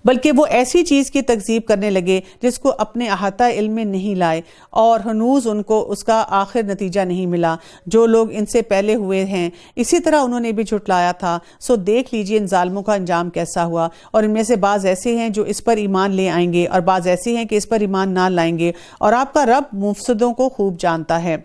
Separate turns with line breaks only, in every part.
بلکہ وہ ایسی چیز کی تکذیب کرنے لگے جس کو اپنے احاطہ علم میں نہیں لائے، اور ہنوز ان کو اس کا آخر نتیجہ نہیں ملا۔ جو لوگ ان سے پہلے ہوئے ہیں اسی طرح انہوں نے بھی جھٹلایا تھا، سو دیکھ لیجئے ان ظالموں کا انجام کیسا ہوا۔ اور ان میں سے بعض ایسے ہیں جو اس پر ایمان لے آئیں گے اور بعض ایسے ہیں کہ اس پر ایمان نہ لائیں گے، اور آپ کا رب مفسدوں کو خوب جانتا ہے۔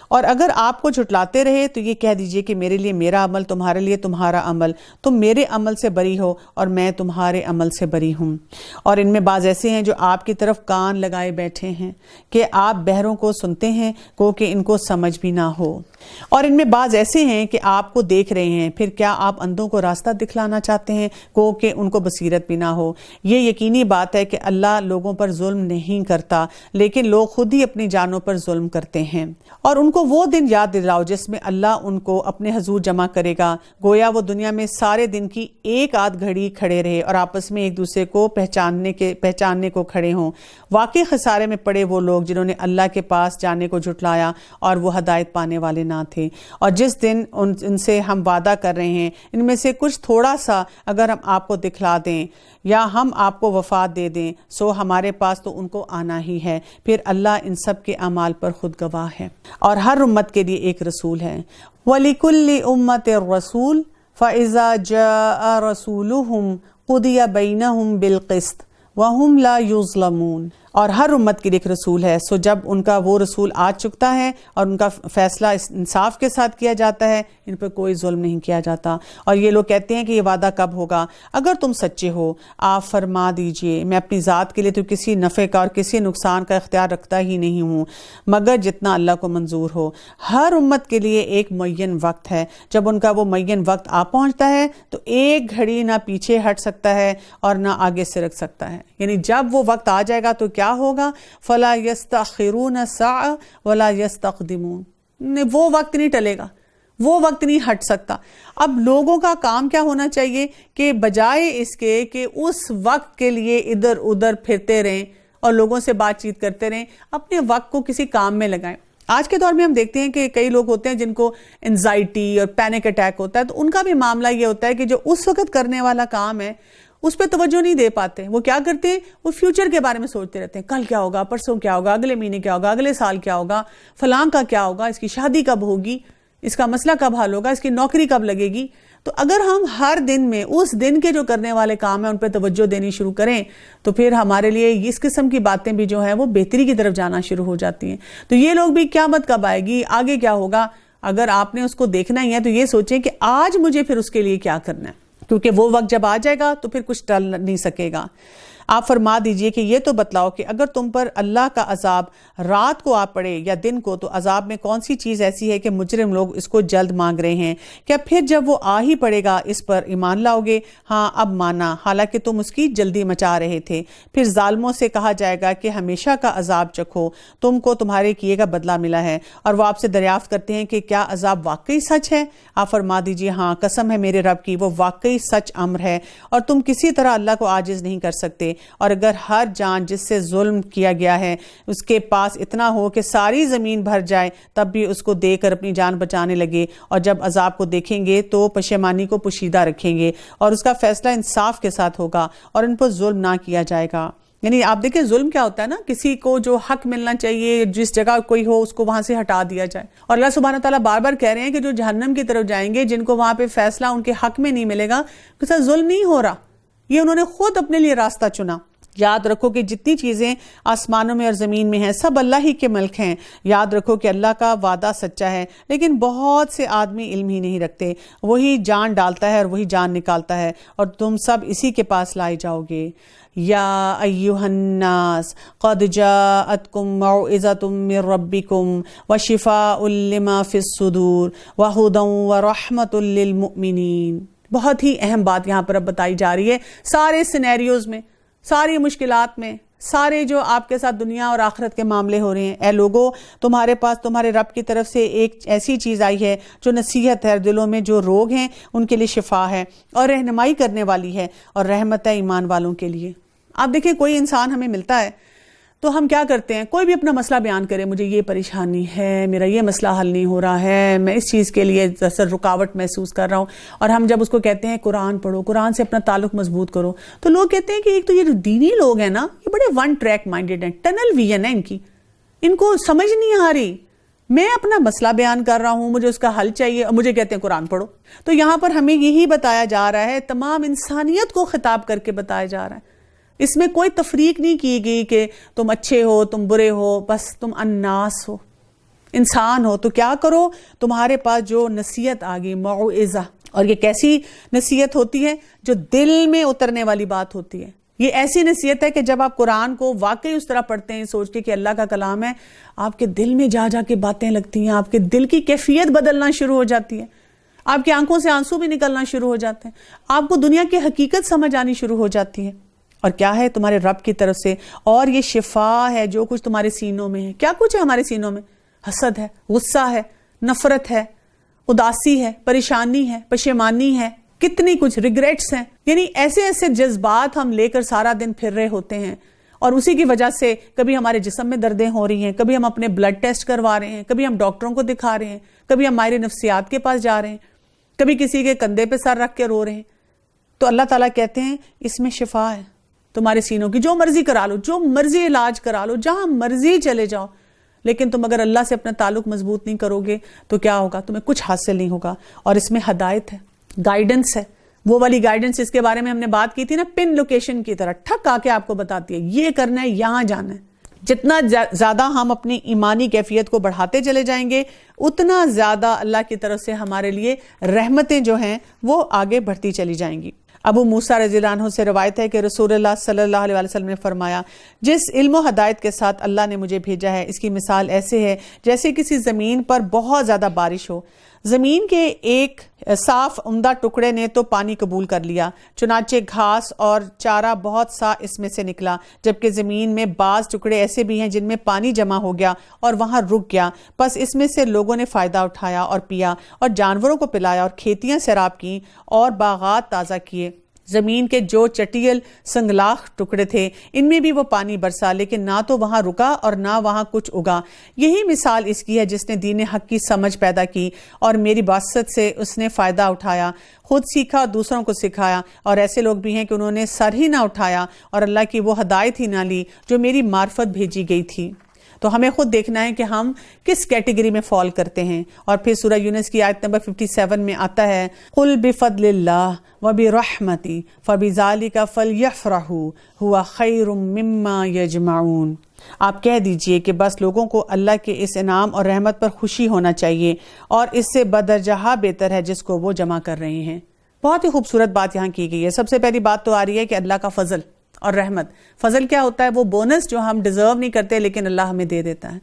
اور اگر آپ کو جھٹلاتے رہے تو یہ کہہ دیجئے کہ میرے لیے میرا عمل، تمہارے لیے تمہارا عمل، تم میرے عمل سے بری ہو اور میں تمہارے عمل سے بری ہوں۔ اور ان میں بعض ایسے ہیں جو آپ کی طرف کان لگائے بیٹھے ہیں کہ آپ بہروں کو سنتے ہیں کو کہ ان کو سمجھ بھی نہ ہو، اور ان میں بعض ایسے ہیں کہ آپ کو دیکھ رہے ہیں، پھر کیا آپ اندھوں کو راستہ دکھلانا چاہتے ہیں کو کہ ان کو بصیرت بھی نہ ہو۔ یہ یقینی بات ہے کہ اللہ لوگوں پر ظلم نہیں کرتا، لیکن لوگ خود ہی اپنی جانوں پر ظلم کرتے ہیں۔ اور ان کو وہ دن یاد دلاؤ جس میں اللہ ان کو اپنے حضور جمع کرے گا، گویا وہ دنیا میں سارے دن کی ایک آدھ گھڑی کھڑے رہے اور آپس میں ایک دوسرے کو پہچاننے کو کھڑے ہوں۔ واقعی خسارے میں پڑے وہ لوگ جنہوں نے اللہ کے پاس جانے کو جھٹلایا اور وہ ہدایت پانے والے نہ تھے۔ اور جس دن ان سے ہم وعدہ کر رہے ہیں ان میں سے کچھ تھوڑا سا اگر ہم آپ کو دکھلا دیں یا ہم آپ کو وفات دے دیں، سو ہمارے پاس تو ان کو آنا ہی ہے، پھر اللہ ان سب کے اعمال پر خود گواہ ہے۔ اور ہر امت کے لیے ایک رسول ہے۔ وَلِكُلِّ أُمَّةٍ رَسُولٌ فَإِذَا جَاءَ رَسُولُهُمْ قُضِيَ بَيْنَهُمْ بِالْقِسْطِ وَهُمْ لَا يُظْلَمُونَ۔ اور ہر امت کے لیے ایک رسول ہے، سو جب ان کا وہ رسول آ چکتا ہے اور ان کا فیصلہ انصاف کے ساتھ کیا جاتا ہے، ان پر کوئی ظلم نہیں کیا جاتا۔ اور یہ لوگ کہتے ہیں کہ یہ وعدہ کب ہوگا؟ اگر تم سچے ہو آپ فرما دیجئے میں اپنی ذات کے لیے تو کسی نفع کا اور کسی نقصان کا اختیار رکھتا ہی نہیں ہوں مگر جتنا اللہ کو منظور ہو۔ ہر امت کے لیے ایک معین وقت ہے، جب ان کا وہ معین وقت آ پہنچتا ہے تو ایک گھڑی نہ پیچھے ہٹ سکتا ہے اور نہ آگے سرک سکتا ہے۔ یعنی جب وہ وقت آ جائے گا تو کیا ہوگا؟ فَلَا يَسْتَأْخِرُونَ سَاعَةً وَلَا يَسْتَقْدِمُونَ۔ وہ وقت نہیں ٹلے گا، وہ وقت نہیں ہٹ سکتا۔ اب لوگوں کا کام کیا ہونا چاہیے کہ بجائے اس کے کہ اس وقت کے لیے ادھر ادھر پھرتے رہیں اور لوگوں سے بات چیت کرتے رہیں، اپنے وقت کو کسی کام میں لگائیں۔ آج کے دور میں ہم دیکھتے ہیں کہ کئی لوگ ہوتے ہیں جن کو انزائٹی اور پینک اٹیک ہوتا ہے، تو ان کا بھی معاملہ یہ ہوتا ہے کہ جو اس وقت کرنے والا کام ہے اس پہ توجہ نہیں دے پاتے۔ وہ کیا کرتے ہیں؟ وہ فیوچر کے بارے میں سوچتے رہتے ہیں، کل کیا ہوگا، پرسوں کیا ہوگا، اگلے مہینے کیا ہوگا، اگلے سال کیا ہوگا، فلاں کا کیا ہوگا، اس کی شادی کب ہوگی، اس کا مسئلہ کب حل ہوگا، اس کی نوکری کب لگے گی۔ تو اگر ہم ہر دن میں اس دن کے جو کرنے والے کام ہیں ان پہ توجہ دینی شروع کریں تو پھر ہمارے لیے اس قسم کی باتیں بھی جو ہیں وہ بہتری کی طرف جانا شروع ہو جاتی ہیں۔ تو یہ لوگ بھی قیامت کب آئے گی، آگے کیا ہوگا، اگر آپ نے اس کو دیکھنا ہی ہے تو یہ سوچیں کہ آج مجھے پھر اس کے لیے کیا کرنا ہے، کیونکہ وہ وقت جب آ جائے گا تو پھر کچھ ٹل نہیں سکے گا۔ آپ فرما دیجئے کہ یہ تو بتلاؤ کہ اگر تم پر اللہ کا عذاب رات کو آ پڑے یا دن کو تو عذاب میں کون سی چیز ایسی ہے کہ مجرم لوگ اس کو جلد مانگ رہے ہیں؟ کیا پھر جب وہ آ ہی پڑے گا اس پر ایمان لاؤ گے؟ ہاں اب مانا، حالانکہ تم اس کی جلدی مچا رہے تھے۔ پھر ظالموں سے کہا جائے گا کہ ہمیشہ کا عذاب چکھو، تم کو تمہارے کیے کا بدلہ ملا ہے۔ اور وہ آپ سے دریافت کرتے ہیں کہ کیا عذاب واقعی سچ ہے؟ آپ فرما دیجئے ہاں، قسم ہے میرے رب کی، وہ واقعی سچ امر ہے اور تم کسی طرح اللہ کو عاجز نہیں کر سکتے۔ اور اگر ہر جان جس سے ظلم کیا گیا ہے اس کے پاس اتنا ہو کہ ساری زمین بھر جائے تب بھی اس کو دے کر اپنی جان بچانے لگے، اور جب عذاب کو دیکھیں گے تو پشیمانی کو پوشیدہ رکھیں گے اور اس کا فیصلہ انصاف کے ساتھ ہوگا اور ان پر ظلم نہ کیا جائے گا۔ یعنی آپ دیکھیں ظلم کیا ہوتا ہے نا، کسی کو جو حق ملنا چاہیے، جس جگہ کوئی ہو اس کو وہاں سے ہٹا دیا جائے۔ اور اللہ سبحانہ تعالیٰ بار بار کہہ رہے ہیں کہ جو جہنم کی طرف جائیں گے، جن کو وہاں پہ فیصلہ ان کے حق میں نہیں ملے گا، اس سے ظلم نہیں ہو رہا، یہ انہوں نے خود اپنے لیے راستہ چنا۔ یاد رکھو کہ جتنی چیزیں آسمانوں میں اور زمین میں ہیں سب اللہ ہی کے ملک ہیں۔ یاد رکھو کہ اللہ کا وعدہ سچا ہے، لیکن بہت سے آدمی علم ہی نہیں رکھتے۔ وہی جان ڈالتا ہے اور وہی جان نکالتا ہے، اور تم سب اسی کے پاس لائے جاؤ گے۔ یا ایھا الناس قد جاءتکم موعظۃ من ربکم وشفاء لما فی الصدور وہدی ورحمۃ للمؤمنین۔ بہت ہی اہم بات یہاں پر اب بتائی جا رہی ہے۔ سارے سینیریوز میں، ساری مشکلات میں، سارے جو آپ کے ساتھ دنیا اور آخرت کے معاملے ہو رہے ہیں، اے لوگو تمہارے پاس تمہارے رب کی طرف سے ایک ایسی چیز آئی ہے جو نصیحت ہے، دلوں میں جو روگ ہیں ان کے لیے شفا ہے اور رہنمائی کرنے والی ہے اور رحمت ہے ایمان والوں کے لیے۔ آپ دیکھیں کوئی انسان ہمیں ملتا ہے تو ہم کیا کرتے ہیں, کوئی بھی اپنا مسئلہ بیان کرے, مجھے یہ پریشانی ہے, میرا یہ مسئلہ حل نہیں ہو رہا ہے, میں اس چیز کے لیے رکاوٹ محسوس کر رہا ہوں, اور ہم جب اس کو کہتے ہیں قرآن پڑھو, قرآن سے اپنا تعلق مضبوط کرو, تو لوگ کہتے ہیں کہ ایک تو یہ جو دینی لوگ ہیں نا, یہ بڑے ون ٹریک مائنڈیڈ ہیں, ٹنل ویژن ہے ان کی, ان کو سمجھ نہیں آ رہی, میں اپنا مسئلہ بیان کر رہا ہوں, مجھے اس کا حل چاہیے, اور مجھے کہتے ہیں قرآن پڑھو. تو یہاں پر ہمیں یہی بتایا جا رہا ہے, تمام انسانیت کو خطاب کر کے بتایا جا رہا ہے, اس میں کوئی تفریق نہیں کی گئی کہ تم اچھے ہو, تم برے ہو, بس تم الناس ہو, انسان ہو. تو کیا کرو, تمہارے پاس جو نصیحت آ گئی, موعظہ, اور یہ کیسی نصیحت ہوتی ہے, جو دل میں اترنے والی بات ہوتی ہے. یہ ایسی نصیحت ہے کہ جب آپ قرآن کو واقعی اس طرح پڑھتے ہیں سوچ کے کہ اللہ کا کلام ہے, آپ کے دل میں جا جا کے باتیں لگتی ہیں, آپ کے دل کی کیفیت بدلنا شروع ہو جاتی ہے, آپ کی آنکھوں سے آنسو بھی نکلنا شروع ہو جاتے ہیں, آپ کو دنیا کی حقیقت سمجھ آنی شروع ہو جاتی ہے. اور کیا ہے تمہارے رب کی طرف سے, اور یہ شفا ہے جو کچھ تمہارے سینوں میں ہے. کیا کچھ ہے ہمارے سینوں میں؟ حسد ہے, غصہ ہے, نفرت ہے, اداسی ہے, پریشانی ہے, پشیمانی ہے, کتنی کچھ ریگریٹس ہیں. یعنی ایسے ایسے جذبات ہم لے کر سارا دن پھر رہے ہوتے ہیں, اور اسی کی وجہ سے کبھی ہمارے جسم میں دردیں ہو رہی ہیں, کبھی ہم اپنے بلڈ ٹیسٹ کروا رہے ہیں, کبھی ہم ڈاکٹروں کو دکھا رہے ہیں, کبھی ہم ماہر نفسیات کے پاس جا رہے ہیں, کبھی کسی کے کندھے پہ سر رکھ کے رو رہے ہیں. تو اللہ تعالیٰ کہتے ہیں اس میں شفا ہے تمہارے سینوں کی, جو مرضی کرا لو, جو مرضی علاج کرا لو, جہاں مرضی چلے جاؤ, لیکن تم اگر اللہ سے اپنا تعلق مضبوط نہیں کرو گے تو کیا ہوگا, تمہیں کچھ حاصل نہیں ہوگا. اور اس میں ہدایت ہے, گائیڈنس ہے, وہ والی گائیڈنس اس کے بارے میں ہم نے بات کی تھی نا, پن لوکیشن کی طرح ٹھک آ کے آپ کو بتاتی ہے یہ کرنا ہے, یہاں جانا ہے. جتنا زیادہ ہم اپنی ایمانی کیفیت کو بڑھاتے چلے جائیں گے, اتنا زیادہ اللہ کی طرف سے ہمارے لیے رحمتیں جو ہیں وہ آگے بڑھتی چلی جائیں گی. ابو موسیٰ رضی اللہ عنہ سے روایت ہے کہ رسول اللہ صلی اللہ علیہ وسلم نے فرمایا, جس علم و ہدایت کے ساتھ اللہ نے مجھے بھیجا ہے, اس کی مثال ایسے ہے جیسے کسی زمین پر بہت زیادہ بارش ہو. زمین کے ایک صاف عمدہ ٹکڑے نے تو پانی قبول کر لیا, چنانچہ گھاس اور چارہ بہت سا اس میں سے نکلا, جبکہ زمین میں بعض ٹکڑے ایسے بھی ہیں جن میں پانی جمع ہو گیا اور وہاں رک گیا. پس اس میں سے لوگوں نے فائدہ اٹھایا اور پیا, اور جانوروں کو پلایا, اور کھیتیاں سیراب کیں, اور باغات تازہ کیے. زمین کے جو چٹیل سنگلاخ ٹکڑے تھے ان میں بھی وہ پانی برسا, لیکن نہ تو وہاں رکا اور نہ وہاں کچھ اگا. یہی مثال اس کی ہے جس نے دین حق کی سمجھ پیدا کی اور میری باسط سے اس نے فائدہ اٹھایا, خود سیکھا اور دوسروں کو سکھایا. اور ایسے لوگ بھی ہیں کہ انہوں نے سر ہی نہ اٹھایا اور اللہ کی وہ ہدایت ہی نہ لی جو میری معرفت بھیجی گئی تھی. تو ہمیں خود دیکھنا ہے کہ ہم کس کیٹیگری میں فال کرتے ہیں. اور پھر سورہ یونس کی آیت نمبر 57 میں آتا ہے, قُلْ بِفَضْلِ اللَّهِ وَبِرَحْمَتِهِ فَبِذَلِكَ فَلْيَفْرَحُوا هُوَ خَيْرٌ مِّمَّا يَجْمَعُونَ. آپ کہہ دیجئے کہ بس لوگوں کو اللہ کے اس انعام اور رحمت پر خوشی ہونا چاہیے, اور اس سے بدرجہ بہتر ہے جس کو وہ جمع کر رہے ہیں. بہت ہی خوبصورت بات یہاں کی گئی ہے. سب سے پہلی بات تو آ رہی ہے کہ اللہ کا فضل اور رحمت. فضل کیا ہوتا ہے؟ وہ بونس جو ہم ڈیزرو نہیں کرتے لیکن اللہ ہمیں دے دیتا ہے.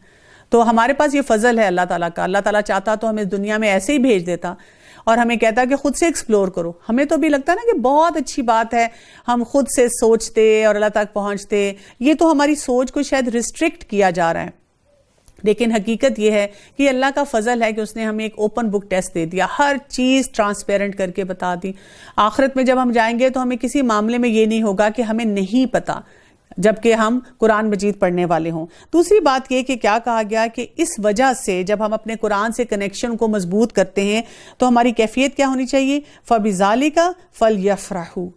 تو ہمارے پاس یہ فضل ہے اللہ تعالیٰ کا. اللہ تعالیٰ چاہتا تو ہمیں اس دنیا میں ایسے ہی بھیج دیتا, اور ہمیں کہتا کہ خود سے ایکسپلور کرو. ہمیں تو بھی لگتا ہے نا کہ بہت اچھی بات ہے ہم خود سے سوچتے اور اللہ تک پہنچتے. یہ تو ہماری سوچ کو شاید ریسٹرکٹ کیا جا رہا ہے, لیکن حقیقت یہ ہے کہ اللہ کا فضل ہے کہ اس نے ہمیں ایک اوپن بک ٹیسٹ دے دیا, ہر چیز ٹرانسپیرنٹ کر کے بتا دی. آخرت میں جب ہم جائیں گے تو ہمیں کسی معاملے میں یہ نہیں ہوگا کہ ہمیں نہیں پتا, جبکہ ہم قرآن مجید پڑھنے والے ہوں. دوسری بات یہ کہ کیا کہا گیا کہ اس وجہ سے جب ہم اپنے قرآن سے کنیکشن کو مضبوط کرتے ہیں تو ہماری کیفیت کیا ہونی چاہیے؟ فَبِذَالِكَ فَلْيَفْرَحُوا.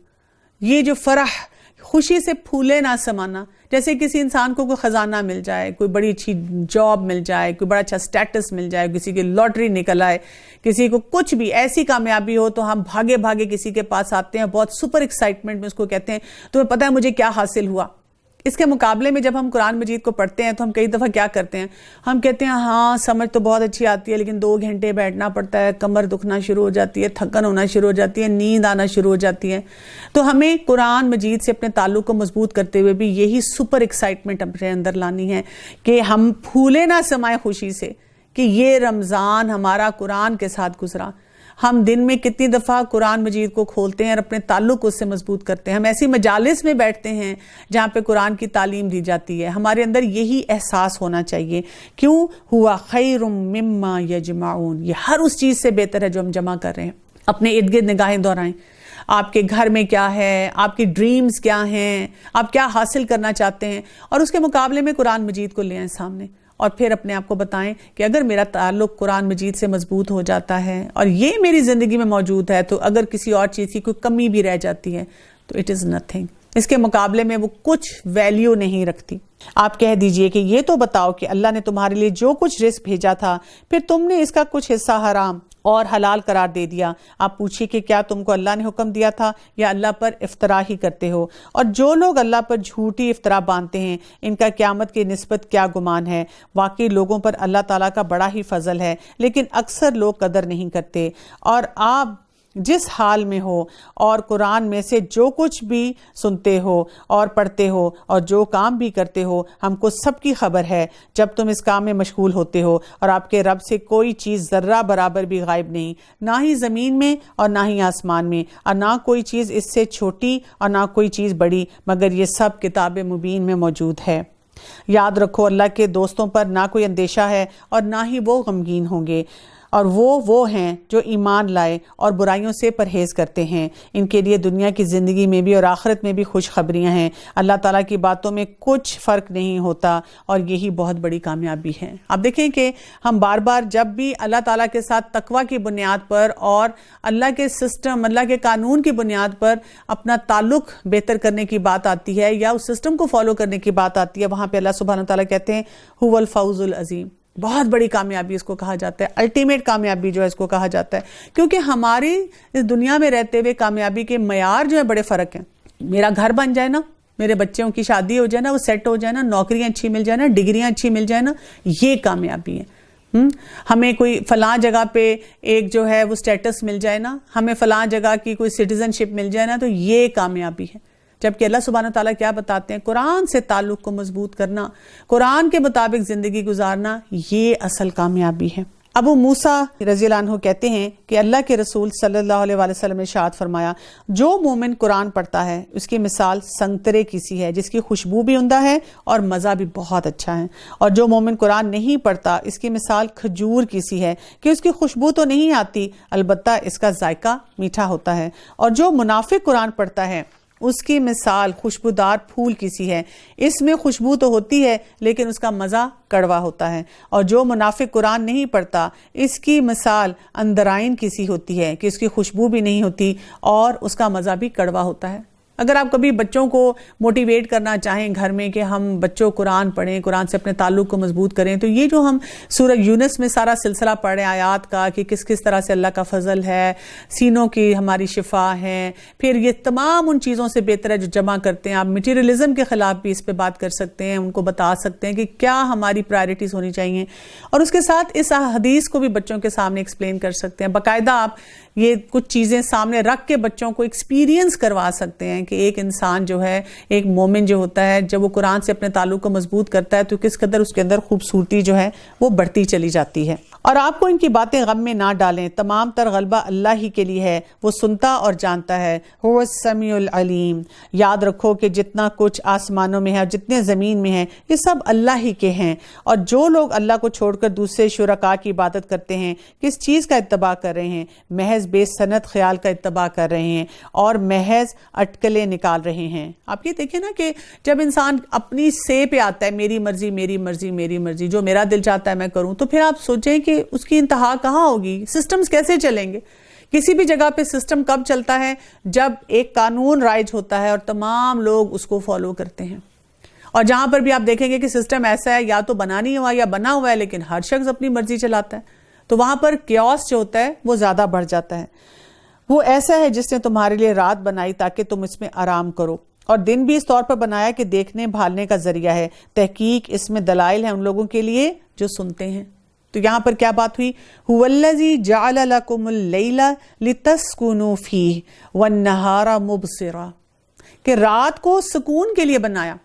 یہ جو فرح, خوشی سے پھولے نہ سمانا. جیسے کسی انسان کو کوئی خزانہ مل جائے, کوئی بڑی اچھی جاب مل جائے, کوئی بڑا اچھا سٹیٹس مل جائے, کسی کی لاٹری نکل آئے, کسی کو کچھ بھی ایسی کامیابی ہو تو ہم بھاگے بھاگے کسی کے پاس آتے ہیں, بہت سپر ایکسائٹمنٹ میں اس کو کہتے ہیں تمہیں پتہ ہے مجھے کیا حاصل ہوا. اس کے مقابلے میں جب ہم قرآن مجید کو پڑھتے ہیں تو ہم کئی دفعہ کیا کرتے ہیں, ہم کہتے ہیں ہاں سمجھ تو بہت اچھی آتی ہے لیکن 2 گھنٹے بیٹھنا پڑتا ہے, کمر دکھنا شروع ہو جاتی ہے, تھکن ہونا شروع ہو جاتی ہے, نیند آنا شروع ہو جاتی ہے. تو ہمیں قرآن مجید سے اپنے تعلق کو مضبوط کرتے ہوئے بھی یہی سپر ایکسائٹمنٹ اپنے اندر لانی ہے کہ ہم پھولے نہ سمائے خوشی سے کہ یہ رمضان ہمارا قرآن کے ساتھ گزرا. ہم دن میں کتنی دفعہ قرآن مجید کو کھولتے ہیں اور اپنے تعلق اس سے مضبوط کرتے ہیں. ہم ایسی مجالس میں بیٹھتے ہیں جہاں پہ قرآن کی تعلیم دی جاتی ہے. ہمارے اندر یہی احساس ہونا چاہیے, کیوں ہوا خیر مما یجمعون, یہ ہر اس چیز سے بہتر ہے جو ہم جمع کر رہے ہیں. اپنے ارد گرد نگاہیں دورائیں, آپ کے گھر میں کیا ہے، آپ کی ڈریمز کیا ہیں، آپ کیا حاصل کرنا چاہتے ہیں، اور اس کے مقابلے میں قرآن مجید کو لے آئیں سامنے، اور پھر اپنے آپ کو بتائیں کہ اگر میرا تعلق قرآن مجید سے مضبوط ہو جاتا ہے اور یہ میری زندگی میں موجود ہے، تو اگر کسی اور چیز کی کوئی کمی بھی رہ جاتی ہے تو اٹ از نتھنگ، اس کے مقابلے میں وہ کچھ ویلیو نہیں رکھتی۔ آپ کہہ دیجئے کہ یہ تو بتاؤ کہ اللہ نے تمہارے لیے جو کچھ رزق بھیجا تھا، پھر تم نے اس کا کچھ حصہ حرام اور حلال قرار دے دیا۔ آپ پوچھیے کہ کیا تم کو اللہ نے حکم دیا تھا یا اللہ پر افطرا ہی کرتے ہو؟ اور جو لوگ اللہ پر جھوٹی افطرا باندھتے ہیں، ان کا قیامت کی نسبت کیا گمان ہے؟ واقعی لوگوں پر اللہ تعالیٰ کا بڑا ہی فضل ہے، لیکن اکثر لوگ قدر نہیں کرتے۔ اور آپ جس حال میں ہو اور قرآن میں سے جو کچھ بھی سنتے ہو اور پڑھتے ہو اور جو کام بھی کرتے ہو، ہم کو سب کی خبر ہے۔ جب تم اس کام میں مشغول ہوتے ہو اور آپ کے رب سے کوئی چیز ذرہ برابر بھی غائب نہیں، نہ ہی زمین میں اور نہ ہی آسمان میں، اور نہ کوئی چیز اس سے چھوٹی اور نہ کوئی چیز بڑی، مگر یہ سب کتاب مبین میں موجود ہے۔ یاد رکھو، اللہ کے دوستوں پر نہ کوئی اندیشہ ہے اور نہ ہی وہ غمگین ہوں گے، اور وہ ہیں جو ایمان لائے اور برائیوں سے پرہیز کرتے ہیں۔ ان کے لیے دنیا کی زندگی میں بھی اور آخرت میں بھی خوشخبریاں ہیں۔ اللہ تعالیٰ کی باتوں میں کچھ فرق نہیں ہوتا، اور یہی بہت بڑی کامیابی ہے۔ آپ دیکھیں کہ ہم بار بار جب بھی اللہ تعالیٰ کے ساتھ تقویٰ کی بنیاد پر اور اللہ کے سسٹم، اللہ کے قانون کی بنیاد پر اپنا تعلق بہتر کرنے کی بات آتی ہے یا اس سسٹم کو فالو کرنے کی بات آتی ہے، وہاں پہ اللہ سبحانہ وتعالیٰ کہتے ہیں هو الفوز العظیم، بہت بڑی کامیابی اس کو کہا جاتا ہے، الٹیمیٹ کامیابی جو ہے اس کو کہا جاتا ہے، کیونکہ ہماری اس دنیا میں رہتے ہوئے کامیابی کے معیار جو ہے بڑے فرق ہیں۔ میرا گھر بن جائے نا، میرے بچوں کی شادی ہو جائے نا، وہ سیٹ ہو جائے نا، نوکریاں اچھی مل جائے نا، ڈگریاں اچھی مل جائے نا، یہ کامیابی ہے۔ ہمیں کوئی فلاں جگہ پہ ایک جو ہے وہ سٹیٹس مل جائے نا، ہمیں فلاں جگہ کی کوئی سٹیزن شپ مل جائے نا، تو یہ کامیابی ہے۔ جبکہ اللہ سبحانہ تعالیٰ کیا بتاتے ہیں؟ قرآن سے تعلق کو مضبوط کرنا، قرآن کے مطابق زندگی گزارنا، یہ اصل کامیابی ہے۔ ابو موسیٰ رضی اللہ عنہ کہتے ہیں کہ اللہ کے رسول صلی اللہ علیہ وسلم نے ارشاد فرمایا، جو مومن قرآن پڑھتا ہے اس کی مثال سنگترے کی سی ہے جس کی خوشبو بھی عمدہ ہے اور مزہ بھی بہت اچھا ہے، اور جو مومن قرآن نہیں پڑھتا اس کی مثال کھجور کی سی ہے کہ اس کی خوشبو تو نہیں آتی، البتہ اس کا ذائقہ میٹھا ہوتا ہے، اور جو منافق قرآن پڑھتا ہے اس کی مثال خوشبودار پھول کی سی ہے، اس میں خوشبو تو ہوتی ہے لیکن اس کا مزہ کڑوا ہوتا ہے، اور جو منافق قرآن نہیں پڑھتا اس کی مثال اندرائن کی سی ہوتی ہے کہ اس کی خوشبو بھی نہیں ہوتی اور اس کا مزہ بھی کڑوا ہوتا ہے۔ اگر آپ کبھی بچوں کو موٹیویٹ کرنا چاہیں گھر میں کہ ہم بچوں قرآن پڑھیں، قرآن سے اپنے تعلق کو مضبوط کریں، تو یہ جو ہم سورہ یونس میں سارا سلسلہ پڑھ رہے ہیں آیات کا کہ کس کس طرح سے اللہ کا فضل ہے، سینوں کی ہماری شفا ہے، پھر یہ تمام ان چیزوں سے بہتر ہے جو جمع کرتے ہیں۔ آپ میٹیریلزم کے خلاف بھی اس پہ بات کر سکتے ہیں، ان کو بتا سکتے ہیں کہ کیا ہماری پرائرٹیز ہونی چاہیے، اور اس کے ساتھ اس حدیث کو بھی بچوں کے سامنے ایکسپلین کر سکتے ہیں۔ باقاعدہ آپ یہ کچھ چیزیں سامنے رکھ کے بچوں کو ایکسپیرینس کروا سکتے ہیں کہ ایک انسان جو ہے، ایک مومن جو ہوتا ہے، جب وہ قرآن سے اپنے تعلق کو مضبوط کرتا ہے تو کس قدر اس کے اندر خوبصورتی جو ہے وہ بڑھتی چلی جاتی ہے۔ اور آپ کو ان کی باتیں غم میں نہ ڈالیں، تمام تر غلبہ اللہ ہی کے لیے ہے، وہ سنتا اور جانتا ہے، هو السمیع العلیم۔ یاد رکھو کہ جتنا کچھ آسمانوں میں ہے اور جتنے زمین میں ہے یہ سب اللہ ہی کے ہیں، اور جو لوگ اللہ کو چھوڑ کر دوسرے شرکاء کی عبادت کرتے ہیں کس چیز کا اتباع کر رہے ہیں؟ محض بے سند خیال کا اتباع کر رہے ہیں اور محض اٹکلیں نکال رہے ہیں۔ آپ یہ دیکھیں نا کہ جب انسان اپنی سے پہ آتا ہے، میری مرضی میری مرضی میری مرضی، جو میرا دل چاہتا ہے میں کروں، تو پھر آپ سوچیں کہ اس کی انتہا کہاں ہوگی؟ سسٹمز کیسے چلیں گے؟ کسی بھی جگہ پہ سسٹم کب چلتا ہے؟ جب ایک قانون رائج ہوتا ہے اور تمام لوگ اس کو فالو کرتے ہیں، اور جہاں پر بھی آپ دیکھیں گے کہ سسٹم ایسا ہے یا تو بنا نہیں ہوا یا بنا ہوا ہے لیکن ہر شخص اپنی مرضی چلاتا ہے، تو وہاں پر کیوس جو ہوتا ہے وہ زیادہ بڑھ جاتا ہے۔ وہ ایسا ہے جس نے تمہارے لیے رات بنائی تاکہ تم اس میں آرام کرو، اور دن بھی اس طور پر بنایا کہ دیکھنے بھالنے کا ذریعہ ہے، تحقیق اس میں دلائل ہیں ان لوگوں کے لیے جو سنتے ہیں۔ تو یہاں پر کیا بات ہوئی؟ هو الذی جعل لکم اللیل لتسکنوا فیہ والنہار مبصرا، کہ رات کو سکون کے لیے بنایا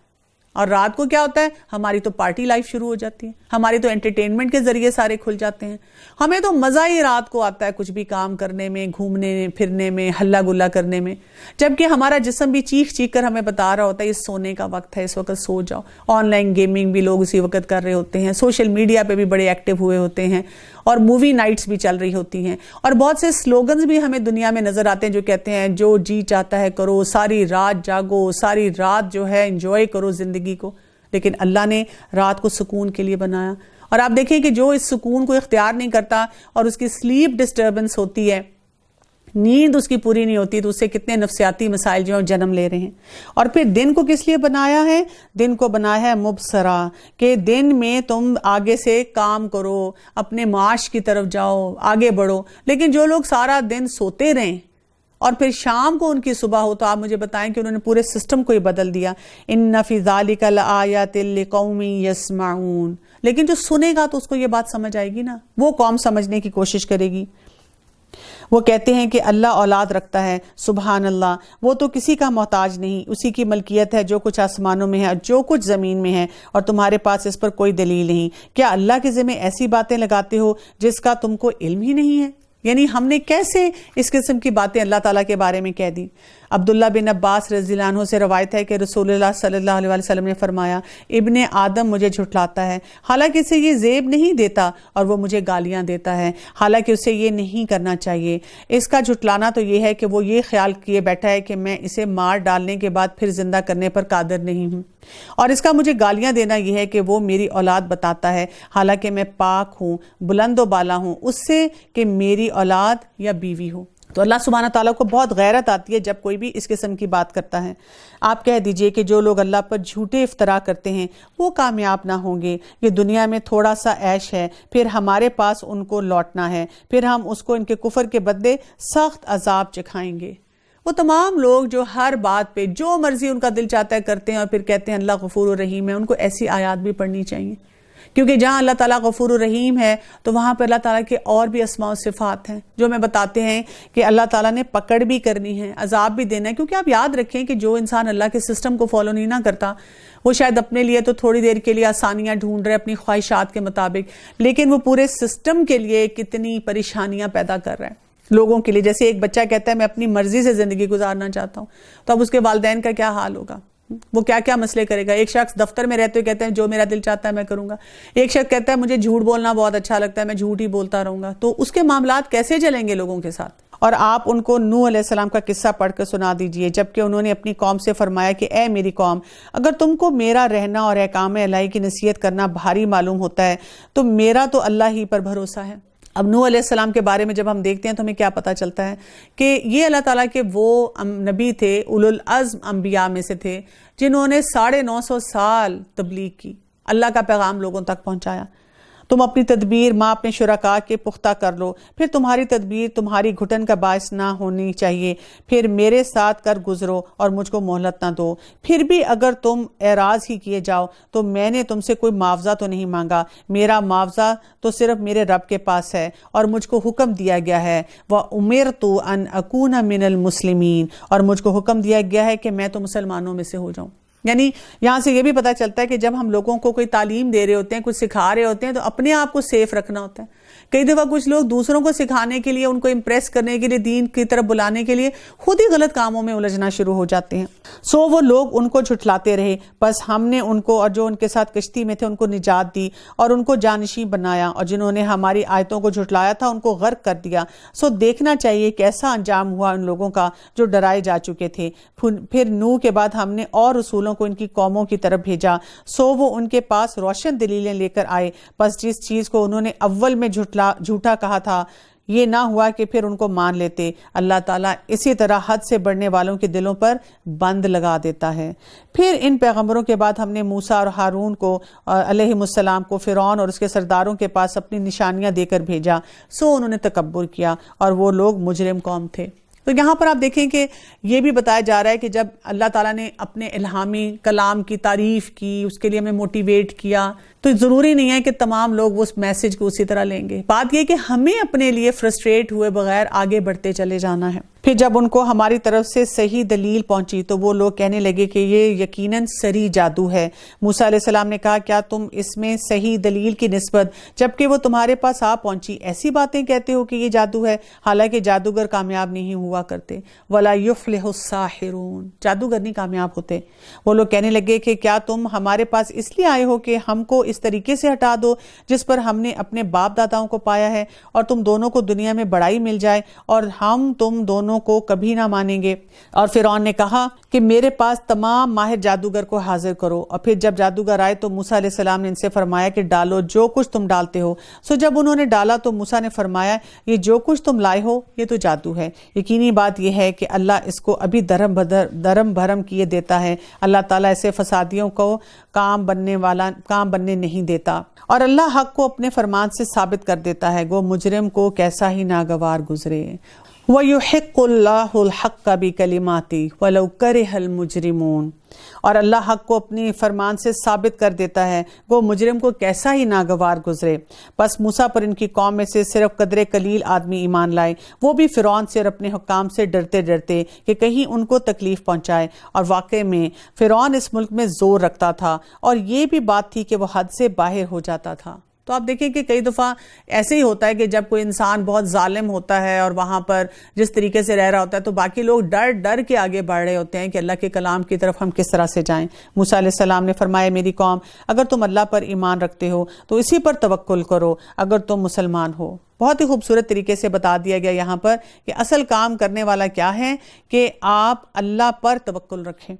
اور رات کو کیا ہوتا ہے؟ ہماری تو پارٹی لائف شروع ہو جاتی ہے، ہماری تو انٹرٹینمنٹ کے ذریعے سارے کھل جاتے ہیں، ہمیں تو مزہ ہی رات کو آتا ہے کچھ بھی کام کرنے میں، گھومنے پھرنے میں، ہلا گلا کرنے میں، جبکہ ہمارا جسم بھی چیخ چیخ کر ہمیں بتا رہا ہوتا ہے یہ سونے کا وقت ہے، اس وقت سو جاؤ۔ آن لائن گیمنگ بھی لوگ اسی وقت کر رہے ہوتے ہیں، سوشل میڈیا پہ بھی بڑے ایکٹیو ہوئے ہوتے ہیں، اور مووی نائٹس بھی چل رہی ہوتی ہیں، اور بہت سے سلوگنز بھی ہمیں دنیا میں نظر آتے ہیں جو کہتے ہیں جو جی چاہتا ہے کرو، ساری رات جاگو، ساری رات جو ہے انجوائے کرو زندگی کو۔ لیکن اللہ نے رات کو سکون کے لیے بنایا، اور آپ دیکھیں کہ جو اس سکون کو اختیار نہیں کرتا اور اس کی سلیپ ڈسٹربنس ہوتی ہے، نیند اس کی پوری نہیں ہوتی، تو اس سے کتنے نفسیاتی مسائل جو ہیں جنم لے رہے ہیں۔ اور پھر دن کو کس لیے بنایا ہے؟ دن کو بنایا ہے مبصرہ، کہ دن میں تم آگے سے کام کرو، اپنے معاش کی طرف جاؤ، آگے بڑھو۔ لیکن جو لوگ سارا دن سوتے رہیں اور پھر شام کو ان کی صبح ہو، تو آپ مجھے بتائیں کہ انہوں نے پورے سسٹم کو ہی بدل دیا۔ ان فی ذالک لآیات لقوم یسمعون، لیکن جو سنے گا تو اس کو یہ بات سمجھ آئے گی نا، وہ قوم سمجھنے کی کوشش کرے گی۔ وہ کہتے ہیں کہ اللہ اولاد رکھتا ہے، سبحان اللہ، وہ تو کسی کا محتاج نہیں، اسی کی ملکیت ہے جو کچھ آسمانوں میں ہے اور جو کچھ زمین میں ہے، اور تمہارے پاس اس پر کوئی دلیل نہیں۔ کیا اللہ کے ذمہ ایسی باتیں لگاتے ہو جس کا تم کو علم ہی نہیں ہے؟ یعنی ہم نے کیسے اس قسم کی باتیں اللہ تعالیٰ کے بارے میں کہہ دی؟ عبداللہ بن عباس رضی اللہ عنہ سے روایت ہے کہ رسول اللہ صلی اللہ علیہ وسلم نے فرمایا، ابن آدم مجھے جھٹلاتا ہے، حالانکہ اسے یہ زیب نہیں دیتا، اور وہ مجھے گالیاں دیتا ہے، حالانکہ اسے یہ نہیں کرنا چاہیے۔ اس کا جھٹلانا تو یہ ہے کہ وہ یہ خیال کیے بیٹھا ہے کہ میں اسے مار ڈالنے کے بعد پھر زندہ کرنے پر قادر نہیں ہوں، اور اس کا مجھے گالیاں دینا یہ ہے کہ وہ میری اولاد بتاتا ہے، حالانکہ میں پاک ہوں، بلند و بالا ہوں اس سے کہ میری اولاد یا بیوی ہو۔ تو اللہ سبحانہ تعالیٰ کو بہت غیرت آتی ہے جب کوئی بھی اس قسم کی بات کرتا ہے۔ آپ کہہ دیجئے کہ جو لوگ اللہ پر جھوٹے افترا کرتے ہیں وہ کامیاب نہ ہوں گے، یہ دنیا میں تھوڑا سا عیش ہے، پھر ہمارے پاس ان کو لوٹنا ہے، پھر ہم اس کو ان کے کفر کے بدلے سخت عذاب چکھائیں گے۔ وہ تمام لوگ جو ہر بات پہ جو مرضی ان کا دل چاہتا ہے کرتے ہیں اور پھر کہتے ہیں اللہ غفور الرحیم ہے، ان کو ایسی آیات بھی پڑھنی چاہیے، کیونکہ جہاں اللہ تعالیٰ غفور الرحیم ہے تو وہاں پہ اللہ تعالیٰ کے اور بھی اسماء و صفات ہیں جو ہمیں بتاتے ہیں کہ اللہ تعالیٰ نے پکڑ بھی کرنی ہے، عذاب بھی دینا ہے۔ کیونکہ آپ یاد رکھیں کہ جو انسان اللہ کے سسٹم کو فالو نہیں نہ کرتا، وہ شاید اپنے لیے تو تھوڑی دیر کے لیے آسانیاں ڈھونڈ رہے اپنی خواہشات کے مطابق، لیکن وہ پورے سسٹم کے لیے کتنی پریشانیاں پیدا کر رہا ہے لوگوں کے لیے۔ جیسے ایک بچہ کہتا ہے میں اپنی مرضی سے زندگی گزارنا چاہتا ہوں، تو اب اس کے والدین کا کیا حال ہوگا؟ وہ کیا کیا مسئلے کرے گا؟ ایک شخص دفتر میں رہتے ہوئے کہتے ہیں جو میرا دل چاہتا ہے میں کروں گا، ایک شخص کہتا ہے مجھے جھوٹ بولنا بہت اچھا لگتا ہے، میں جھوٹ ہی بولتا رہوں گا۔ تو اس کے معاملات کیسے چلیں گے لوگوں کے ساتھ؟ اور آپ ان کو نوح علیہ السلام کا قصہ پڑھ کر سنا دیجئے، جبکہ انہوں نے اپنی قوم سے فرمایا کہ اے میری قوم، اگر تم کو میرا رہنا اور احکام الہی کی نصیحت کرنا بھاری معلوم ہوتا ہے تو میرا تو اللہ ہی پر بھروسہ ہے۔ اب نوح علیہ السلام کے بارے میں جب ہم دیکھتے ہیں تو ہمیں کیا پتہ چلتا ہے کہ یہ اللہ تعالیٰ کے وہ نبی تھے، اولو العزم انبیاء میں سے تھے، جنہوں نے 950 سال تبلیغ کی، اللہ کا پیغام لوگوں تک پہنچایا۔ تم اپنی تدبیر ماں اپنے شرکاء کے پختہ کر لو، پھر تمہاری تدبیر تمہاری گھٹن کا باعث نہ ہونی چاہیے، پھر میرے ساتھ کر گزرو اور مجھ کو مہلت نہ دو۔ پھر بھی اگر تم اعراض ہی کیے جاؤ تو میں نے تم سے کوئی معاوضہ تو نہیں مانگا، میرا معاوضہ تو صرف میرے رب کے پاس ہے، اور مجھ کو حکم دیا گیا ہے وَأُمِرْتُ أَنْ أَكُونَ مِنَ الْمُسْلِمِينَ، اور مجھ کو حکم دیا گیا ہے کہ میں تو مسلمانوں میں سے ہو جاؤں۔ یعنی یہاں سے یہ بھی پتہ چلتا ہے کہ جب ہم لوگوں کو کوئی تعلیم دے رہے ہوتے ہیں، کچھ سکھا رہے ہوتے ہیں، تو اپنے آپ کو سیف رکھنا ہوتا ہے۔ کئی دفعہ کچھ لوگ دوسروں کو سکھانے کے لیے، ان کو امپریس کرنے کے لیے، دین کی طرف بلانے کے لیے خود ہی غلط کاموں میں الجھنا شروع ہو جاتے ہیں۔ سو وہ لوگ ان کو جھٹلاتے رہے، بس ہم نے ان کو اور جو ان کے ساتھ کشتی میں تھے ان کو نجات دی اور ان کو جانشین بنایا، اور جنہوں نے ہماری آیتوں کو جھٹلایا تھا ان کو غرق کر دیا۔ سو دیکھنا چاہیے کیسا انجام ہوا ان لوگوں کا جو ڈرائے جا چکے تھے۔ پھر نوح کے بعد ہم نے اور رسولوں کو ان کی قوموں کی طرف بھیجا، سو وہ ان کے پاس روشن دلیلیں لے کر آئے، بس جس چیز کو انہوں نے اول میں جھوٹا کہا تھا یہ نہ ہوا کہ پھر ان کو مان لیتے۔ اللہ تعالیٰ اسی طرح حد سے بڑھنے والوں کے دلوں پر بند لگا دیتا ہے۔ پھر ان پیغمبروں کے بعد ہم نے موسیٰ اور ہارون کو علیہم السلام کو فرعون اور اس کے سرداروں کے پاس اپنی نشانیاں دے کر بھیجا، سو انہوں نے تکبر کیا اور وہ لوگ مجرم قوم تھے۔ تو یہاں پر آپ دیکھیں کہ یہ بھی بتایا جا رہا ہے کہ جب اللہ تعالیٰ نے اپنے الہامی کلام کی تعریف کی، اس کے لیے ہمیں موٹیویٹ کیا، تو ضروری نہیں ہے کہ تمام لوگ اس میسج کو اسی طرح لیں گے۔ بات یہ کہ ہمیں اپنے لیے فرسٹریٹ ہوئے بغیر آگے بڑھتے چلے جانا ہے۔ پھر جب ان کو ہماری طرف سے صحیح دلیل پہنچی تو وہ لوگ کہنے لگے کہ یہ یقیناً سری جادو ہے۔ موسیٰ علیہ السلام نے کہا کیا تم اس میں صحیح دلیل کی نسبت جبکہ وہ تمہارے پاس آ پہنچی ایسی باتیں کہتے ہو کہ یہ جادو ہے؟ حالانکہ جادوگر کامیاب نہیں ہوا کرتے۔ وَلَا يُفْلِحُ السَّاحِرُونَ، جادوگر نہیں کامیاب ہوتے۔ وہ لوگ کہنے لگے کہ کیا تم ہمارے پاس اس لیے آئے ہو کہ ہم کو اس طریقے سے ہٹا دو جس پر ہم نے اپنے باپ داداؤں کو پایا ہے، اور تم دونوں کو دنیا میں بڑائی مل جائے اور ہم تم دونوں کو کبھی نہ مانیں گے۔ اور فرعون نے کہا کہ میرے پاس تمام ماہر جادوگر کو حاضر کرو۔ اور پھر جب جادوگر آئے تو موسیٰ علیہ السلام نے ان سے فرمایا کہ ڈالو جو کچھ تم ڈالتے ہو۔ سو جب انہوں نے ڈالا تو موسیٰ نے فرمایا یہ جو کچھ تم لائے ہو یہ تو جادو ہے۔ یقینی بات یہ ہے کہ اللہ اس کو ابھی درم بھرم کیے دیتا ہے۔ اللہ تعالیٰ ایسے فسادیوں کو کام بننے نہیں دیتا، اور اللہ حق کو اپنے فرمان سے ثابت کر دیتا ہے، گو مجرم کو کیسا ہی ناگوار گزرے۔ وَيُحِقُّ اللَّهُ الْحَقَّ بِكَلِمَاتِهِ وَلَوْ كَرِهَ الْمُجْرِمُونَ، اور اللہ حق کو اپنی فرمان سے ثابت کر دیتا ہے، وہ مجرم کو کیسا ہی ناگوار گزرے۔ پس موسیٰ پر ان کی قوم میں سے صرف قدر قلیل آدمی ایمان لائے، وہ بھی فرعون سے اور اپنے حکام سے ڈرتے ڈرتے کہ کہیں ان کو تکلیف پہنچائے۔ اور واقع میں فرعون اس ملک میں زور رکھتا تھا، اور یہ بھی بات تھی کہ وہ حد سے باہر ہو جاتا تھا۔ تو آپ دیکھیں کہ کئی دفعہ ایسے ہی ہوتا ہے کہ جب کوئی انسان بہت ظالم ہوتا ہے اور وہاں پر جس طریقے سے رہ رہا ہوتا ہے تو باقی لوگ ڈر ڈر کے آگے بڑھ رہے ہوتے ہیں کہ اللہ کے کلام کی طرف ہم کس طرح سے جائیں۔ موسیٰ علیہ السلام نے فرمایا میری قوم اگر تم اللہ پر ایمان رکھتے ہو تو اسی پر توکل کرو اگر تم مسلمان ہو۔ بہت ہی خوبصورت طریقے سے بتا دیا گیا یہاں پر کہ اصل کام کرنے والا کیا ہے کہ آپ اللہ پر توکل رکھیں۔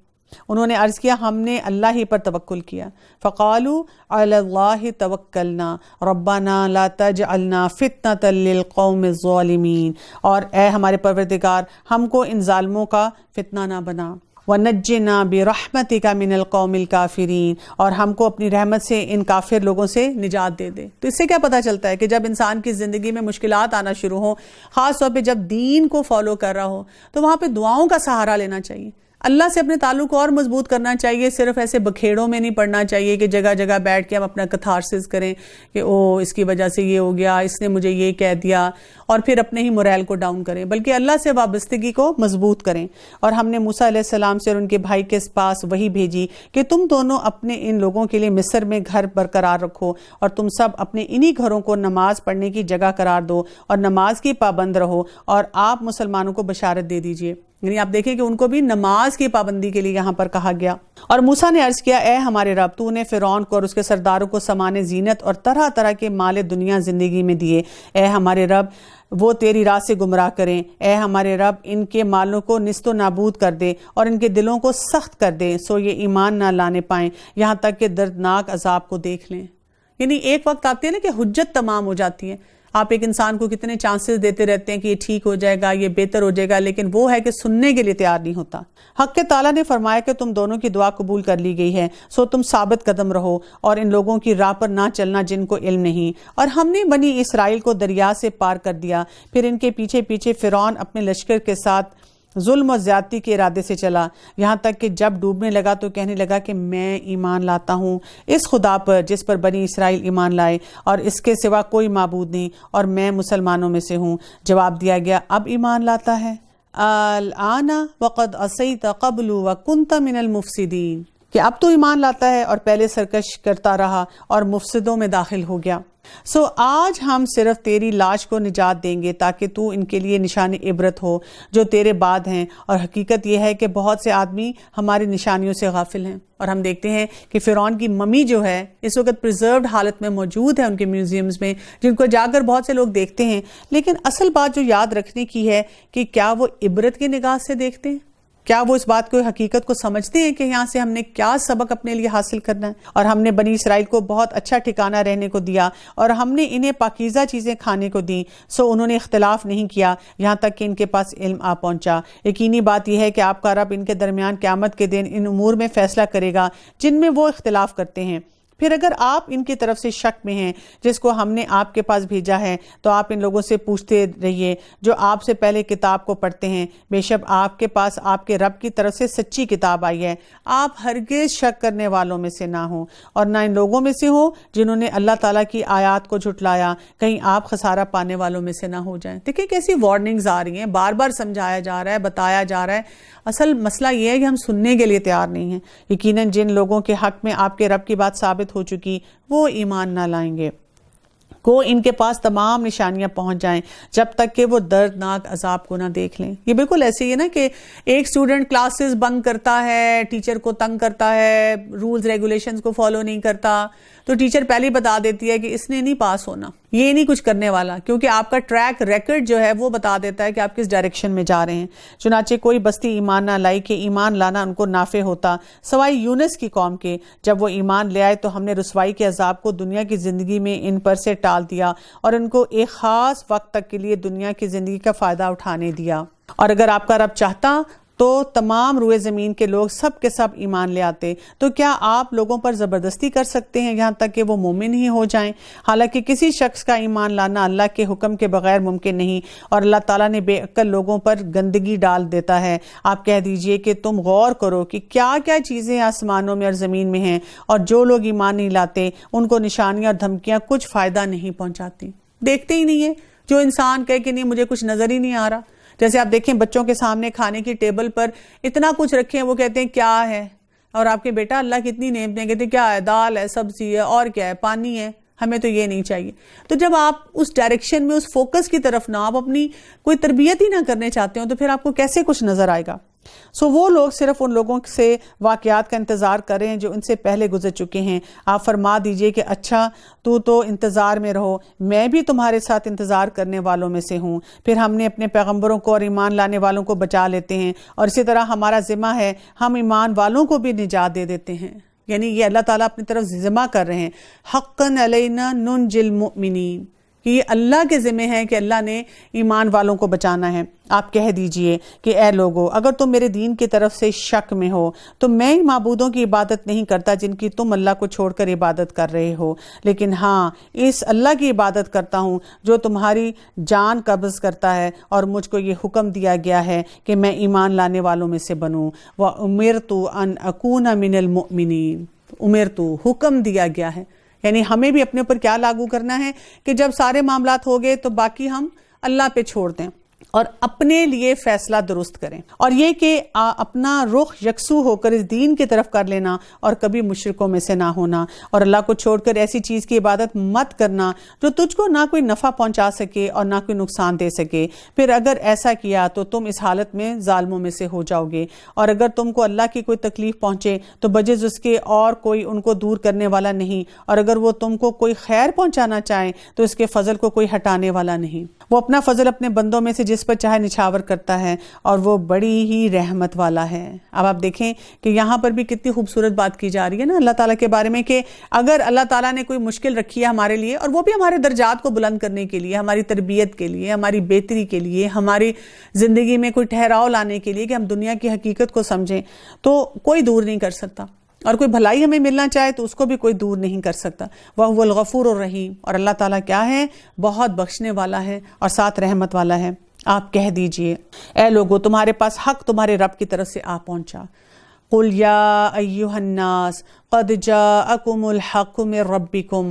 انہوں نے عرض کیا ہم نے اللہ ہی پر توکل کیا۔ فَقَالُوا عَلَى اللَّهِ تَوَكَّلْنَا رَبَّنَا لَا تَجْعَلْنَا فِتْنَةً لِلْقَوْمِ الظَّالِمِينَ، اور اے ہمارے پروردگار ہم کو ان ظالموں کا فتنہ نہ بنا۔ وَنَجِّنَا بِرَحْمَتِكَ مِنَ الْقَوْمِ الْكَافِرِينَ، اور ہم کو اپنی رحمت سے ان کافر لوگوں سے نجات دے دے۔ تو اس سے کیا پتہ چلتا ہے کہ جب انسان کی زندگی میں مشکلات آنا شروع ہوں، خاص طور پہ جب دین کو فالو کر رہا ہو، تو وہاں پہ دعاؤں کا سہارا لینا چاہیے، اللہ سے اپنے تعلق کو اور مضبوط کرنا چاہیے۔ صرف ایسے بکھیڑوں میں نہیں پڑنا چاہیے کہ جگہ جگہ بیٹھ کے ہم اپنا کتھارسس کریں کہ او اس کی وجہ سے یہ ہو گیا، اس نے مجھے یہ کہہ دیا، اور پھر اپنے ہی موریل کو ڈاؤن کریں، بلکہ اللہ سے وابستگی کو مضبوط کریں۔ اور ہم نے موسیٰ علیہ السلام سے اور ان کے بھائی کے پاس وہی بھیجی کہ تم دونوں اپنے ان لوگوں کے لیے مصر میں گھر برقرار رکھو، اور تم سب اپنے انہی گھروں کو نماز پڑھنے کی جگہ قرار دو اور نماز کی پابند رہو، اور آپ مسلمانوں کو بشارت دے دیجئے۔ یعنی آپ دیکھیں کہ ان کو بھی نماز کی پابندی کے لیے یہاں پر کہا گیا۔ اور موسیٰ نے عرض کیا اے ہمارے رب تو نے فرعون کو اور اس کے سرداروں کو سامان زینت اور طرح طرح کے مال دنیا زندگی میں دیے، اے ہمارے رب وہ تیری راہ سے گمراہ کریں، اے ہمارے رب ان کے مالوں کو نیست و نابود کر دے اور ان کے دلوں کو سخت کر دے سو یہ ایمان نہ لانے پائیں یہاں تک کہ دردناک عذاب کو دیکھ لیں۔ یعنی ایک وقت آتی ہے نا کہ حجت تمام ہو جاتی ہے، آپ ایک انسان کو کتنے چانسز دیتے رہتے ہیں کہ یہ ٹھیک ہو جائے گا، یہ بہتر ہو جائے گا، لیکن وہ ہے کہ سننے کے لیے تیار نہیں ہوتا۔ حق کے تعالیٰ نے فرمایا کہ تم دونوں کی دعا قبول کر لی گئی ہے، سو تم ثابت قدم رہو اور ان لوگوں کی راہ پر نہ چلنا جن کو علم نہیں۔ اور ہم نے بنی اسرائیل کو دریا سے پار کر دیا، پھر ان کے پیچھے پیچھے فرعون اپنے لشکر کے ساتھ ظلم و زیادتی کے ارادے سے چلا، یہاں تک کہ جب ڈوبنے لگا تو کہنے لگا کہ میں ایمان لاتا ہوں اس خدا پر جس پر بنی اسرائیل ایمان لائے اور اس کے سوا کوئی معبود نہیں، اور میں مسلمانوں میں سے ہوں۔ جواب دیا گیا اب ایمان لاتا ہے؟ الآن وقد عصیت قبل وکنت من المفسدین، کہ اب تو ایمان لاتا ہے اور پہلے سرکش کرتا رہا اور مفسدوں میں داخل ہو گیا۔ سو آج ہم صرف تیری لاش کو نجات دیں گے تاکہ تو ان کے لیے نشان عبرت ہو جو تیرے بعد ہیں، اور حقیقت یہ ہے کہ بہت سے آدمی ہماری نشانیوں سے غافل ہیں۔ اور ہم دیکھتے ہیں کہ فرعون کی ممی جو ہے اس وقت پریزروڈ حالت میں موجود ہے ان کے میوزیمز میں، جن کو جا کر بہت سے لوگ دیکھتے ہیں، لیکن اصل بات جو یاد رکھنے کی ہے کہ کیا وہ عبرت کی نگاہ سے دیکھتے ہیں؟ کیا وہ اس بات کو حقیقت کو سمجھتے ہیں کہ یہاں سے ہم نے کیا سبق اپنے لیے حاصل کرنا ہے؟ اور ہم نے بنی اسرائیل کو بہت اچھا ٹھکانہ رہنے کو دیا اور ہم نے انہیں پاکیزہ چیزیں کھانے کو دیں، سو انہوں نے اختلاف نہیں کیا یہاں تک کہ ان کے پاس علم آ پہنچا۔ یقینی بات یہ ہے کہ آپ کا رب ان کے درمیان قیامت کے دن ان امور میں فیصلہ کرے گا جن میں وہ اختلاف کرتے ہیں، پھر اگر آپ ان کی طرف سے شک میں ہیں جس کو ہم نے آپ کے پاس بھیجا ہے تو آپ ان لوگوں سے پوچھتے رہیے جو آپ سے پہلے کتاب کو پڑھتے ہیں، بے شک آپ کے پاس آپ کے رب کی طرف سے سچی کتاب آئی ہے، آپ ہرگز شک کرنے والوں میں سے نہ ہوں اور نہ ان لوگوں میں سے ہوں جنہوں نے اللہ تعالیٰ کی آیات کو جھٹلایا، کہیں آپ خسارہ پانے والوں میں سے نہ ہو جائیں۔ دیکھیں کیسی وارننگز آ رہی ہیں، بار بار سمجھایا جا رہا ہے، بتایا جا رہا ہے۔ اصل مسئلہ یہ ہے کہ ہم سننے کے لیے تیار نہیں ہیں۔ یقیناً جن لوگوں کے حق میں آپ کے رب کی بات ثابت ہو چکی وہ ایمان نہ لائیں گے، کو ان کے پاس تمام نشانیاں پہنچ جائیں جب تک کہ وہ دردناک عذاب کو نہ دیکھ لیں۔ یہ بالکل ایسے ہی ہے نا کہ ایک اسٹوڈنٹ کلاسز بنک کرتا ہے، ٹیچر کو تنگ کرتا ہے، رولز ریگولیشنز کو فالو نہیں کرتا، تو ٹیچر پہلے ہی بتا دیتی ہے کہ اس نے نہیں پاس ہونا، یہ نہیں کچھ کرنے والا، کیونکہ آپ کا ٹریک ریکرڈ جو ہے وہ بتا دیتا ہے کہ آپ کس ڈائریکشن میں جا رہے ہیں۔ چنانچہ کوئی بستی ایمان نہ لائی کہ ایمان لانا ان کو نافع ہوتا سوائے یونس کی قوم کے، جب وہ ایمان لے آئے تو ہم نے رسوائی کے عذاب کو دنیا کی زندگی میں ان پر سے ٹال دیا اور ان کو ایک خاص وقت تک کے لیے دنیا کی زندگی کا فائدہ اٹھانے دیا۔ اور اگر آپ کا رب چاہتا تو تمام روئے زمین کے لوگ سب کے سب ایمان لے آتے، تو کیا آپ لوگوں پر زبردستی کر سکتے ہیں یہاں تک کہ وہ مومن ہی ہو جائیں؟ حالانکہ کسی شخص کا ایمان لانا اللہ کے حکم کے بغیر ممکن نہیں، اور اللہ تعالیٰ نے بے عقل لوگوں پر گندگی ڈال دیتا ہے۔ آپ کہہ دیجئے کہ تم غور کرو کہ کیا کیا چیزیں آسمانوں میں اور زمین میں ہیں، اور جو لوگ ایمان نہیں لاتے ان کو نشانیاں اور دھمکیاں کچھ فائدہ نہیں پہنچاتی۔ دیکھتے ہی نہیں ہے، جو انسان کہے کہ نہیں مجھے کچھ نظر ہی نہیں آ رہا۔ جیسے آپ دیکھیں بچوں کے سامنے کھانے کی ٹیبل پر اتنا کچھ رکھیں، وہ کہتے ہیں کیا ہے، اور آپ کے بیٹا اللہ کتنی نعمتیں، کہتے ہیں کیا ہے، دال ہے، سبزی ہے، اور کیا ہے، پانی ہے، ہمیں تو یہ نہیں چاہیے۔ تو جب آپ اس ڈائریکشن میں، اس فوکس کی طرف نہ، آپ اپنی کوئی تربیت ہی نہ کرنے چاہتے ہو تو پھر آپ کو کیسے کچھ نظر آئے گا؟ وہ لوگ صرف ان لوگوں سے واقعات کا انتظار کر رہے ہیں جو ان سے پہلے گزر چکے ہیں۔ آپ فرما دیجئے کہ اچھا تو انتظار میں رہو، میں بھی تمہارے ساتھ انتظار کرنے والوں میں سے ہوں۔ پھر ہم نے اپنے پیغمبروں کو اور ایمان لانے والوں کو بچا لیتے ہیں، اور اسی طرح ہمارا ذمہ ہے ہم ایمان والوں کو بھی نجات دے دیتے ہیں۔ یعنی یہ اللہ تعالیٰ اپنی طرف ذمہ کر رہے ہیں، حقاً علینا ننجی المؤمنین، کہ یہ اللہ کے ذمہ ہے کہ اللہ نے ایمان والوں کو بچانا ہے۔ آپ کہہ دیجئے کہ اے لوگو، اگر تم میرے دین کی طرف سے شک میں ہو تو میں معبودوں کی عبادت نہیں کرتا جن کی تم اللہ کو چھوڑ کر عبادت کر رہے ہو، لیکن ہاں اس اللہ کی عبادت کرتا ہوں جو تمہاری جان قبض کرتا ہے، اور مجھ کو یہ حکم دیا گیا ہے کہ میں ایمان لانے والوں میں سے بنوں۔ وَأُمِرْتُ أَنْ أَكُونَ مِنَ الْمُؤْمِنِينَ، اُمِرْتُ حکم دیا گیا ہے، یعنی ہمیں بھی اپنے اوپر کیا لاگو کرنا ہے کہ جب سارے معاملات ہو گئے تو باقی ہم اللہ پہ چھوڑ دیں اور اپنے لیے فیصلہ درست کریں، اور یہ کہ اپنا رخ یکسو ہو کر اس دین کی طرف کر لینا اور کبھی مشرکوں میں سے نہ ہونا، اور اللہ کو چھوڑ کر ایسی چیز کی عبادت مت کرنا جو تجھ کو نہ کوئی نفع پہنچا سکے اور نہ کوئی نقصان دے سکے۔ پھر اگر ایسا کیا تو تم اس حالت میں ظالموں میں سے ہو جاؤ گے، اور اگر تم کو اللہ کی کوئی تکلیف پہنچے تو بجز اس کے اور کوئی ان کو دور کرنے والا نہیں، اور اگر وہ تم کو کوئی خیر پہنچانا چاہیں تو اس کے فضل کو کوئی ہٹانے والا نہیں۔ وہ اپنا فضل اپنے بندوں میں سے جس پر چاہے نچھاور کرتا ہے، اور وہ بڑی ہی رحمت والا ہے۔ اب آپ دیکھیں کہ یہاں پر بھی کتنی خوبصورت بات کی جا رہی ہے نا اللہ تعالیٰ کے بارے میں، کہ اگر اللہ تعالیٰ نے کوئی مشکل رکھی ہے ہمارے لیے، اور وہ بھی ہمارے درجات کو بلند کرنے کے لیے، ہماری تربیت کے لیے، ہماری بہتری کے لیے، ہماری زندگی میں کوئی ٹھہراؤ لانے کے لیے کہ ہم دنیا کی حقیقت کو سمجھیں، تو کوئی دور نہیں کر سکتا، اور کوئی بھلائی ہمیں ملنا چاہے تو اس کو بھی کوئی دور نہیں کر سکتا۔ وَهُوَ الْغَفُورُ الرَّحِيمُ، اور اللہ تعالیٰ کیا ہے، بہت بخشنے والا ہے اور ساتھ رحمت والا ہے۔ آپ کہہ دیجئے اے لوگو، تمہارے پاس حق تمہارے رب کی طرف سے آ پہنچا۔ قُلْ يَا أَيُّهَا النَّاسُ قَدْ جَاءَكُمُ الْحَقُّ مِنْ رَبِّكُمْ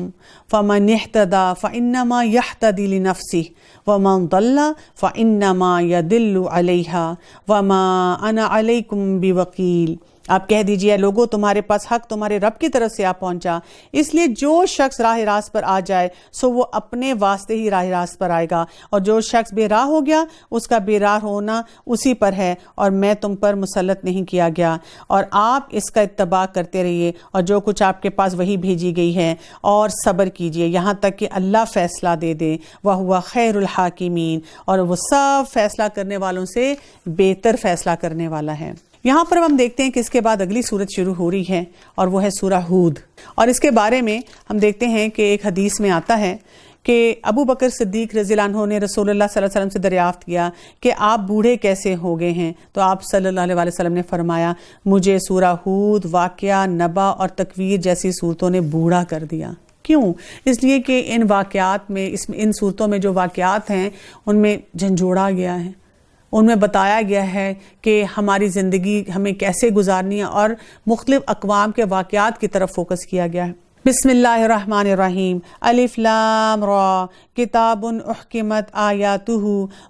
فَمَنِ اهْتَدَىٰ فَإِنَّمَا يَهْتَدِي لِنَفْسِهِ وَمَنْ ضَلَّ فَإِنَّمَا يَضِلُّ عَلَيْهَا وَمَا أَنَا عَلَيْكُمْ بِوَكِيلٍ۔ آپ کہہ دیجئے لوگو، تمہارے پاس حق تمہارے رب کی طرف سے آ پہنچا، اس لیے جو شخص راہ راست پر آ جائے سو وہ اپنے واسطے ہی راہ راست پر آئے گا، اور جو شخص بے راہ ہو گیا اس کا بے راہ ہونا اسی پر ہے، اور میں تم پر مسلط نہیں کیا گیا۔ اور آپ اس کا اتباع کرتے رہیے اور جو کچھ آپ کے پاس وہی بھیجی گئی ہے، اور صبر کیجئے یہاں تک کہ اللہ فیصلہ دے دے۔ وَهُوَ خَيْرُ الْحَاكِمِينَ، اور وہ سب فیصلہ کرنے والوں سے بہتر فیصلہ کرنے والا ہے۔ یہاں پر ہم دیکھتے ہیں کہ اس کے بعد اگلی سورت شروع ہو رہی ہے، اور وہ ہے سورہ ہود، اور اس کے بارے میں ہم دیکھتے ہیں کہ ایک حدیث میں آتا ہے کہ ابو بکر صدیق رضی اللہ عنہ نے رسول اللہ صلی اللہ علیہ وسلم سے دریافت کیا کہ آپ بوڑھے کیسے ہو گئے ہیں، تو آپ صلی اللہ علیہ وسلم نے فرمایا مجھے سورہ ہود، واقعہ، نبا اور تکویر جیسی صورتوں نے بوڑھا کر دیا۔ کیوں؟ اس لیے کہ ان واقعات میں ان صورتوں میں جو واقعات ہیں ان میں جھنجھوڑا گیا ہے، ان میں بتایا گیا ہے کہ ہماری زندگی ہمیں کیسے گزارنی ہے، اور مختلف اقوام کے واقعات کی طرف فوکس کیا گیا ہے۔ بسم اللہ الرحمن الرحیم، الف لام را، کتاب احکمت آیاتہ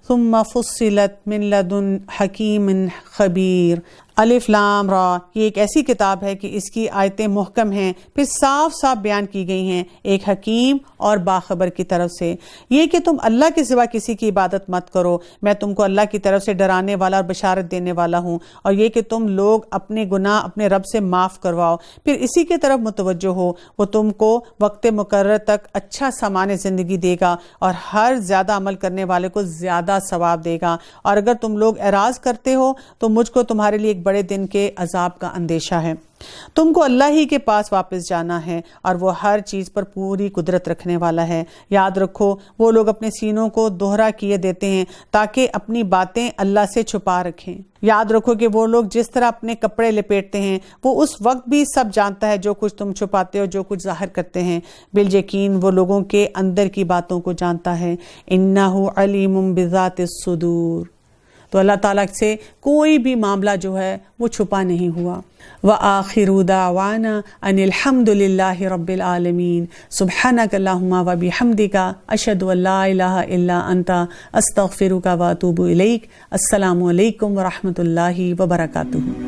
ثم فصلت من لدن حکیم خبیر۔ الف لام را، یہ ایک ایسی کتاب ہے کہ اس کی آیتیں محکم ہیں، پھر صاف صاف بیان کی گئی ہیں ایک حکیم اور باخبر کی طرف سے۔ یہ کہ تم اللہ کے سوا کسی کی عبادت مت کرو، میں تم کو اللہ کی طرف سے ڈرانے والا اور بشارت دینے والا ہوں، اور یہ کہ تم لوگ اپنے گناہ اپنے رب سے معاف کرواؤ، پھر اسی کی طرف متوجہ ہو، وہ تم کو وقت مقرر تک اچھا سامان زندگی دے گا اور ہر زیادہ عمل کرنے والے کو زیادہ ثواب دے گا، اور اگر تم لوگ اعراض کرتے ہو تو مجھ کو تمہارے لیے ایک بڑے دن کے عذاب کا اندیشہ ہے۔ تم کو اللہ ہی کے پاس واپس جانا ہے اور وہ ہر چیز پر پوری قدرت رکھنے والا ہے۔ یاد رکھو وہ لوگ اپنے سینوں کو دوہرا کیے دیتے ہیں تاکہ اپنی باتیں اللہ سے چھپا رکھیں۔ یاد رکھو کہ وہ لوگ جس طرح اپنے کپڑے لپیٹتے ہیں وہ اس وقت بھی سب جانتا ہے جو کچھ تم چھپاتے ہو، جو کچھ ظاہر کرتے ہیں۔ بالیقین وہ لوگوں کے اندر کی باتوں کو جانتا ہے۔ انہ علیم بذات الصدور۔ تو اللہ تعالیٰ سے کوئی بھی معاملہ جو ہے وہ چھپا نہیں ہوا۔ وآخر دعوانا ان الحمد للہ رب العالمین، سبحانک اللہم وبحمدک، اشہد ان لا الہ الا انت، استغفرک واتوب الیک۔ السلام علیکم ورحمۃ اللہ وبرکاتہ۔